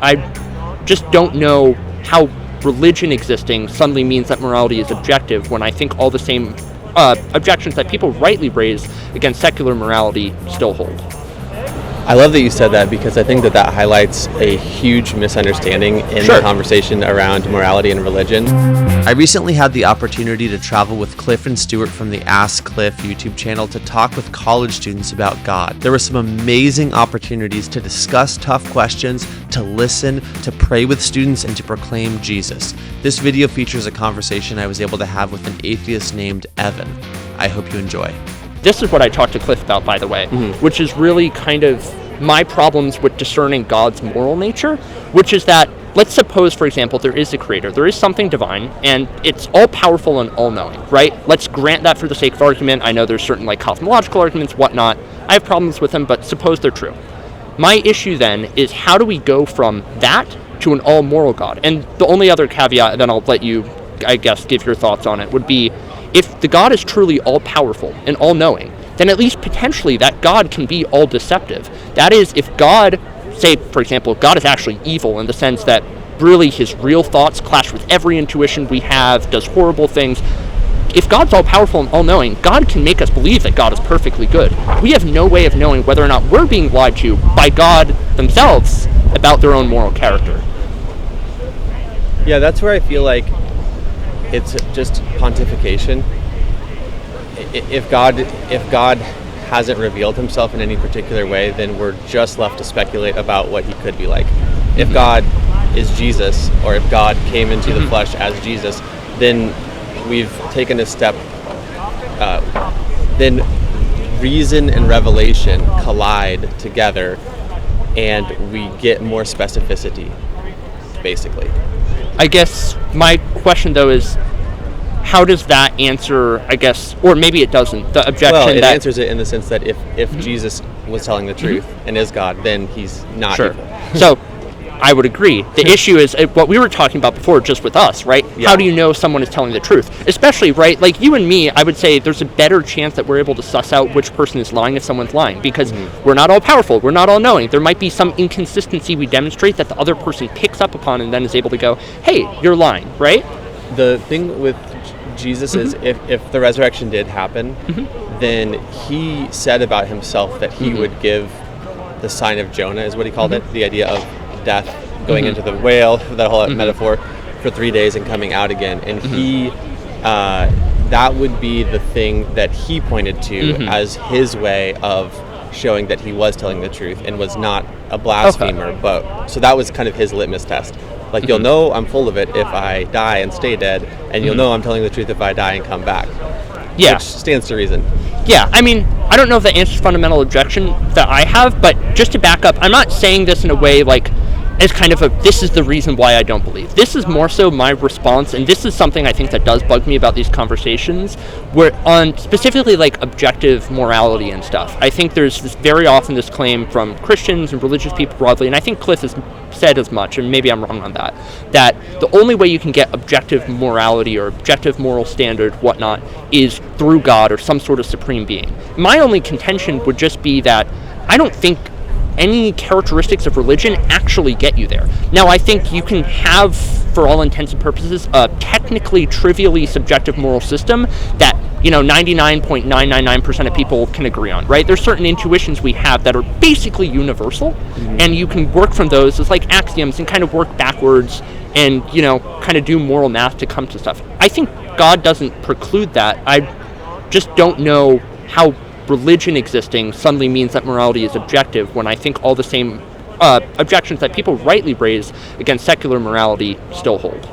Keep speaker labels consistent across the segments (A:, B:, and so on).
A: I just don't know how religion existing suddenly means that morality is objective when I think all the same objections that people rightly raise against secular morality still hold.
B: I love that you said that, because I think that highlights a huge misunderstanding in the conversation around morality and religion. I recently had the opportunity to travel with Cliffe and Stuart from the Ask Cliffe YouTube channel to talk with college students about God. There were some amazing opportunities to discuss tough questions, to listen, to pray with students, and to proclaim Jesus. This video features a conversation I was able to have with an atheist named Evan. I hope you enjoy.
A: This is what I talked to Cliffe about, by the way, which is really kind of my problems with discerning God's moral nature, which is that, let's suppose, for example, there is a creator, there is something divine, and it's all-powerful and all-knowing, right? Let's grant that for the sake of argument. I know there's certain cosmological arguments, whatnot. I have problems with them, but suppose they're true. My issue then is, how do we go from that to an all-moral God? And the only other caveat, and then I'll let you, I guess, give your thoughts on it, would be, if the God is truly all-powerful and all-knowing, then at least potentially that God can be all-deceptive. That is, if God, say, for example, God is actually evil in the sense that really his real thoughts clash with every intuition we have, does horrible things. If God's all-powerful and all-knowing, God can make us believe that God is perfectly good. We have no way of knowing whether or not we're being lied to by God themselves about their own moral character.
B: Yeah, that's where I feel like it's just pontification. If God hasn't revealed himself in any particular way, then we're just left to speculate about what he could be like. If God is Jesus, or if God came into the flesh as Jesus, then we've taken a step, then reason and revelation collide together, and we get more specificity, basically.
A: I guess my question, though, is, how does that answer, I guess, or maybe it doesn't, the objection
B: well, it answers it in the sense that if Jesus was telling the truth and is God, then he's not evil.
A: So, I would agree. The issue is what we were talking about before, just with us, right? Yeah. How do you know someone is telling the truth? Especially, right, like you and me, I would say there's a better chance that we're able to suss out which person is lying if someone's lying, because we're not all powerful, we're not all knowing. There might be some inconsistency we demonstrate that the other person picks up upon and then is able to go, hey, you're lying, right?
B: The thing with Jesus is, if the resurrection did happen, then he said about himself that he would give the sign of Jonah, is what he called it, the idea of death, going into the whale, that whole metaphor, for 3 days and coming out again. And he, that would be the thing that he pointed to as his way of showing that he was telling the truth and was not a blasphemer. But so that was kind of his litmus test. Like, you'll know I'm full of it if I die and stay dead, and you'll know I'm telling the truth if I die and come back. Yeah. Which stands to reason.
A: Yeah, I mean, I don't know if that answers fundamental objection that I have, but just to back up, I'm not saying this in a way like as kind of this is the reason why I don't believe. This is more so my response, and this is something I think that does bug me about these conversations, where on specifically like objective morality and stuff. I think there's very often this claim from Christians and religious people broadly, and I think Cliffe has said as much, and maybe I'm wrong on that, that the only way you can get objective morality or objective moral standard, whatnot, is through God or some sort of supreme being. My only contention would just be that I don't think any characteristics of religion actually get you there. Now, I think you can have, for all intents and purposes, a technically, trivially subjective moral system that, 99.999% of people can agree on, right? There's certain intuitions we have that are basically universal, and you can work from those as like axioms and kind of work backwards and, kind of do moral math to come to stuff. I think God doesn't preclude that. I just don't know how religion existing suddenly means that morality is objective when I think all the same objections that people rightly raise against secular morality still hold.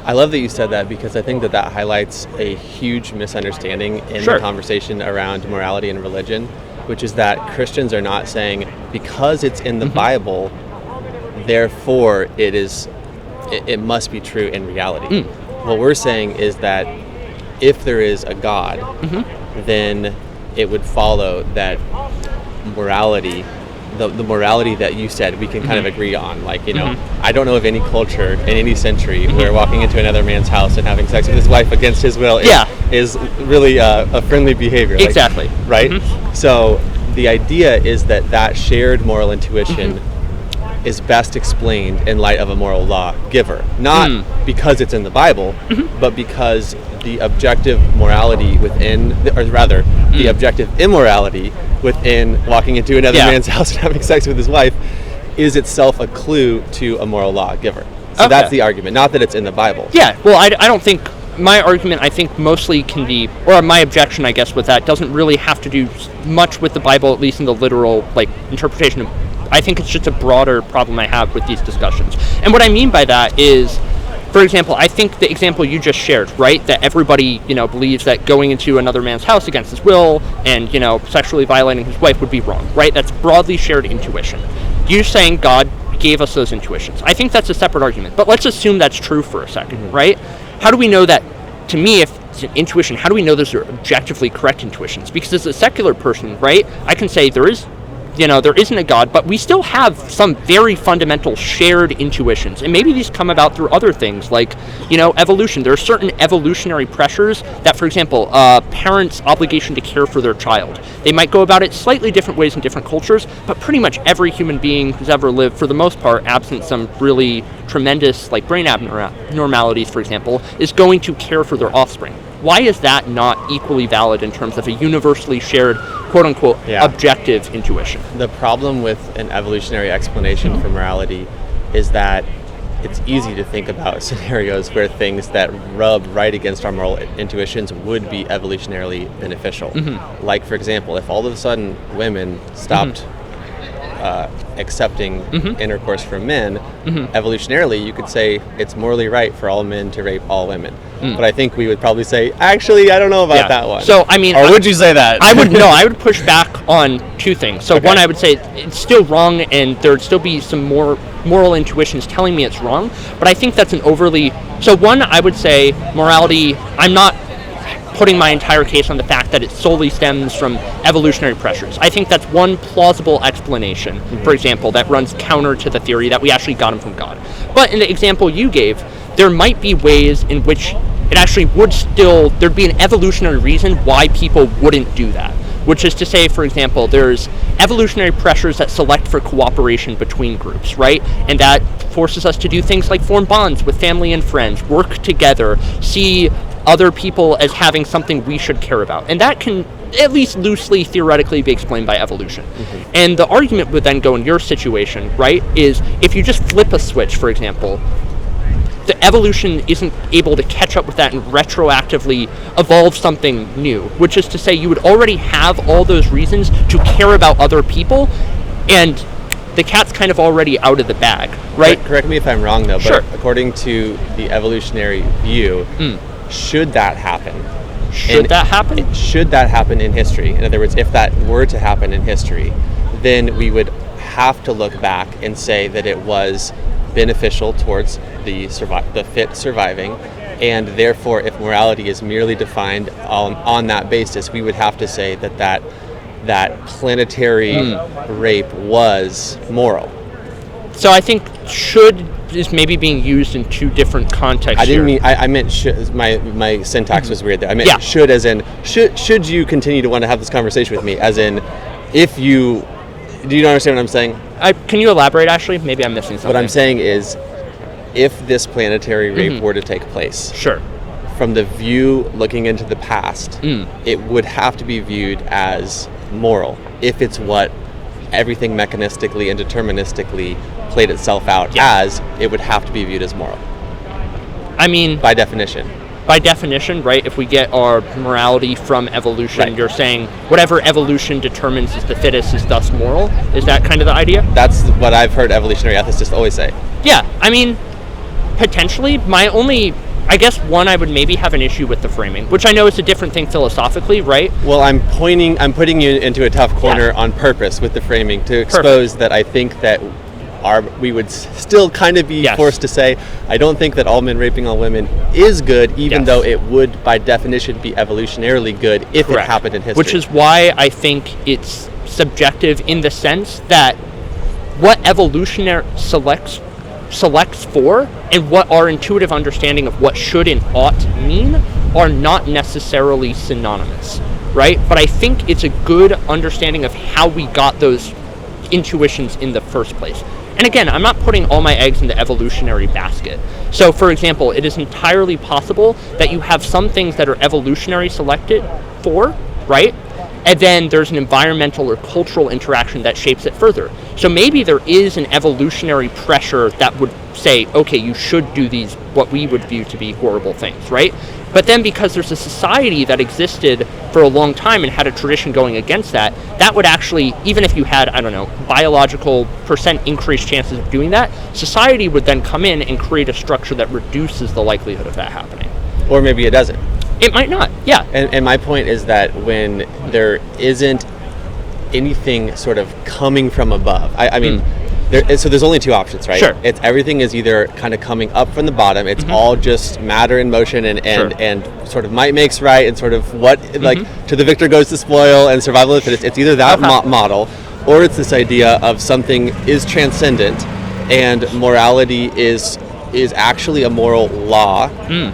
B: I love that you said that, because I think that highlights a huge misunderstanding in the conversation around morality and religion, which is that Christians are not saying because it's in the Bible, therefore it must be true in reality. What we're saying is that if there is a God, then it would follow that morality, the morality that you said we can kind of agree on. Like, I don't know of any culture in any century where walking into another man's house and having sex with his wife against his will is really a friendly behavior.
A: Exactly.
B: Right? So the idea is that shared moral intuition is best explained in light of a moral law giver. Not because it's in the Bible, but because the objective morality within, or rather, the objective immorality within walking into another man's house and having sex with his wife is itself a clue to a moral law giver. So that's the argument, not that it's in the Bible.
A: Yeah, well, I don't think, my argument, I think, mostly can be, or my objection, I guess, with that doesn't really have to do much with the Bible, at least in the literal, like, interpretation of, I think it's just a broader problem I have with these discussions. And what I mean by that is, for example, I think the example you just shared, right, that everybody, believes that going into another man's house against his will and, sexually violating his wife would be wrong, right? That's broadly shared intuition. You're saying God gave us those intuitions. I think that's a separate argument, but let's assume that's true for a second, right? How do we know that, to me, if it's an intuition, how do we know those are objectively correct intuitions? Because as a secular person, right, I can say there isn't a God, but we still have some very fundamental shared intuitions. And maybe these come about through other things like, evolution. There are certain evolutionary pressures that, for example, parents' obligation to care for their child. They might go about it slightly different ways in different cultures, but pretty much every human being who's ever lived, for the most part, absent some really tremendous, like brain abnormalities, for example, is going to care for their offspring. Why is that not equally valid in terms of a universally shared, quote-unquote, objective intuition?
B: The problem with an evolutionary explanation for morality is that it's easy to think about scenarios where things that rub right against our moral intuitions would be evolutionarily beneficial. Like, for example, if all of a sudden women stopped accepting intercourse from men, evolutionarily you could say it's morally right for all men to rape all women. But I think we would probably say, actually, I don't know about that one.
A: So, I mean...
B: Or would you say that?
A: I would push back on two things. So one, I would say it's still wrong and there'd still be some more moral intuitions telling me it's wrong, but I think that's an overly... So one, I would say morality, I'm not putting my entire case on the fact that it solely stems from evolutionary pressures. I think that's one plausible explanation, for example, that runs counter to the theory that we actually got them from God. But in the example you gave, there might be ways in which it actually would still, there'd be an evolutionary reason why people wouldn't do that. Which is to say, for example, there's evolutionary pressures that select for cooperation between groups, right? And that forces us to do things like form bonds with family and friends, work together, see other people as having something we should care about. And that can, at least loosely, theoretically, be explained by evolution. And the argument would then go in your situation, right, is if you just flip a switch, for example, the evolution isn't able to catch up with that and retroactively evolve something new, which is to say you would already have all those reasons to care about other people, and the cat's kind of already out of the bag, right?
B: Correct me if I'm wrong, though,
A: Sure.
B: But according to the evolutionary view, should that happen?
A: Should that happen?
B: Should that happen in history? In other words, if that were to happen in history, then we would have to look back and say that it was beneficial towards the fit surviving, and therefore if morality is merely defined on that basis, we would have to say that planetary rape was moral.
A: So I think should is maybe being used in two different contexts.
B: I didn't mean, I meant should. My syntax was weird there. I meant should as in should you continue to want to have this conversation with me, as in if you, do you understand what I'm saying?
A: Can you elaborate, actually? Maybe I'm missing something.
B: What I'm saying is, if this planetary rape were to take place,
A: sure,
B: from the view looking into the past, it would have to be viewed as moral if it's what everything mechanistically and deterministically played itself out as. It would have to be viewed as moral.
A: I mean,
B: by definition,
A: right, if we get our morality from evolution, you're saying whatever evolution determines is the fittest is thus moral? Is that kind of the idea?
B: That's what I've heard evolutionary ethicists always say. Yeah,
A: I mean, potentially. My only, I guess, one, I would maybe have an issue with the framing, which I know is a different thing philosophically, right?
B: Well, I'm putting you into a tough corner on purpose with the framing to expose that I think that we would still kind of be forced to say, I don't think that all men raping all women is good, even though it would, by definition, be evolutionarily good if it happened in history.
A: Which is why I think it's subjective in the sense that what evolutionary selects for and what our intuitive understanding of what should and ought mean are not necessarily synonymous, right? But I think it's a good understanding of how we got those intuitions in the first place. And again, I'm not putting all my eggs in the evolutionary basket. So, for example, it is entirely possible that you have some things that are evolutionary selected for, right? And then there's an environmental or cultural interaction that shapes it further. So maybe there is an evolutionary pressure that would say, okay, you should do these, what we would view to be horrible things, right? But then because there's a society that existed for a long time and had a tradition going against that, that would actually, even if you had, I don't know, biological percent increased chances of doing that, society would then come in and create a structure that reduces the likelihood of that happening.
B: Or maybe it doesn't.
A: It might not, yeah.
B: And my point is that when there isn't anything sort of coming from above, I mean, so there's only two options, right?
A: Sure.
B: It's everything is either kind of coming up from the bottom, it's all just matter in motion and sort of might makes right, and sort of what, like, to the victor goes the spoil and survival of the fittest. It's either that model, or it's this idea of something is transcendent and morality is actually a moral law,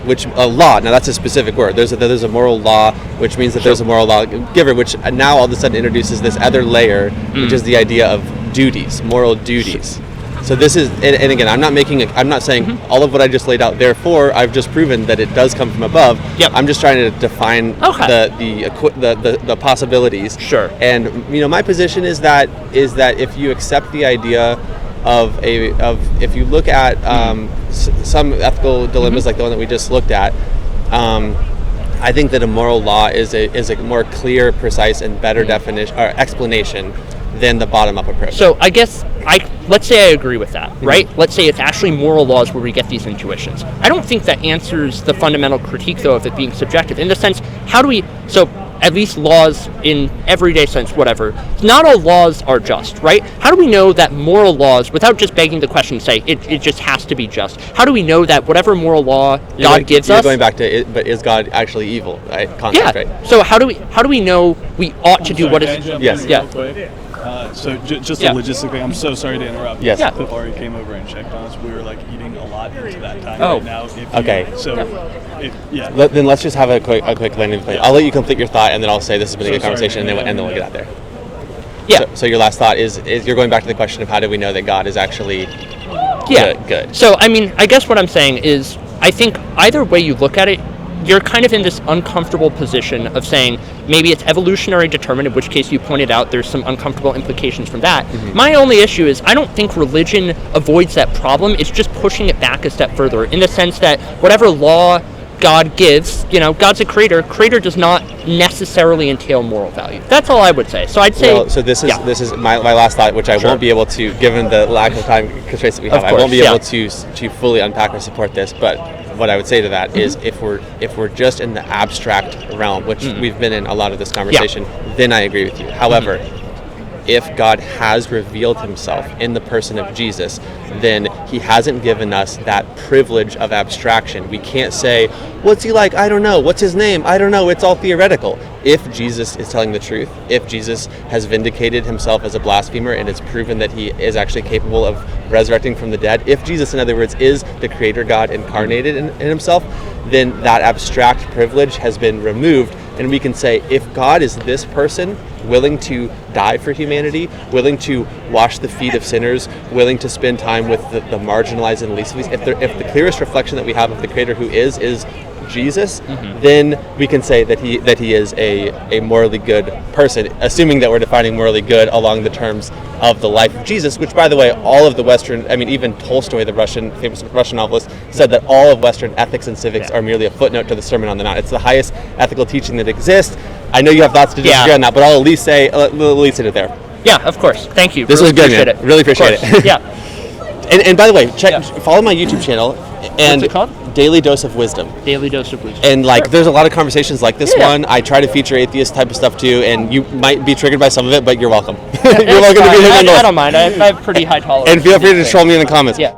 B: which a law, now that's a specific word. There's a moral law, which means that there's a moral law giver, which now all of a sudden introduces this other layer, which is the idea of duties, moral duties. So this is, and again, I'm not saying all of what I just laid out. Therefore, I've just proven that it does come from above.
A: Yep.
B: I'm just trying to define the possibilities.
A: Sure.
B: And my position is that if you accept the idea of if you look at some ethical dilemmas like the one that we just looked at, I think that a moral law is a more clear, precise, and better definition or explanation than the bottom-up approach.
A: So I guess let's say I agree with that, right? Let's say it's actually moral laws where we get these intuitions. I don't think that answers the fundamental critique, though, of it being subjective. In the sense, at least laws in everyday sense, whatever, not all laws are just, right? How do we know that moral laws, without just begging the question, say it just has to be just, how do we know that whatever moral law God gives us...
B: You're going back to, but is God actually evil, right? Concept, right?
A: So how do we know we ought to do what is...
B: Yes.
A: Yeah.
C: So just a logistic thing. I'm so sorry to interrupt.
B: Yes.
C: Yeah. But Ari came over and checked on us. We were like eating a lot into that time
A: Oh.
C: right now.
B: Then let's just have a quick landing place. I'll let you complete your thought, and then I'll say this has been a good conversation, and then we'll get out there.
A: Yeah.
B: So your last thought is you're going back to the question of how do we know that God is actually good.
A: So I mean, I guess what I'm saying is, I think either way you look at it, you're kind of in this uncomfortable position of saying maybe it's evolutionary determined, in which case you pointed out there's some uncomfortable implications from that. My only issue is I don't think religion avoids that problem. It's just pushing it back a step further, in the sense that whatever law God gives, God's a creator. Creator does not necessarily entail moral value. That's all I would say. So I'd say...
B: Well, so this is my last thought, which I won't be able to, given the lack of time constraints that we have,
A: Of course,
B: I won't be able to fully unpack or support this, but what I would say to that is if we're just in the abstract realm, which we've been in a lot of this conversation, then I agree with you. However, if God has revealed himself in the person of Jesus, then he hasn't given us that privilege of abstraction. We can't say, what's he like? I don't know. What's his name? I don't know. It's all theoretical. If Jesus is telling the truth, if Jesus has vindicated himself as a blasphemer and it's proven that he is actually capable of resurrecting from the dead, if Jesus, in other words, is the creator God incarnated in himself, then that abstract privilege has been removed. And we can say, if God is this person, willing to die for humanity, willing to wash the feet of sinners, willing to spend time with the marginalized and least of these, if the clearest reflection that we have of the Creator who is Jesus, then we can say that he is a morally good person, assuming that we're defining morally good along the terms of the life of Jesus, which, by the way, all of the Western, even Tolstoy, the famous Russian novelist, said that all of Western ethics and civics are merely a footnote to the Sermon on the Mount. It's the highest ethical teaching that exists. I know you have thoughts to disagree on that, but I'll at least say it there.
A: Yeah, of course. Thank you.
B: This was good, man. Really appreciate it.
A: Yeah.
B: And by the way, follow my YouTube channel. And
A: what's it called?
B: Daily Dose of Wisdom.
A: Daily Dose of Wisdom.
B: And there's a lot of conversations like this one. I try to feature atheist type of stuff too, and you might be triggered by some of it, but you're welcome. You're welcome to be here.
A: I don't mind. I have pretty high tolerance.
B: And feel free to troll me in the comments.
A: Yeah.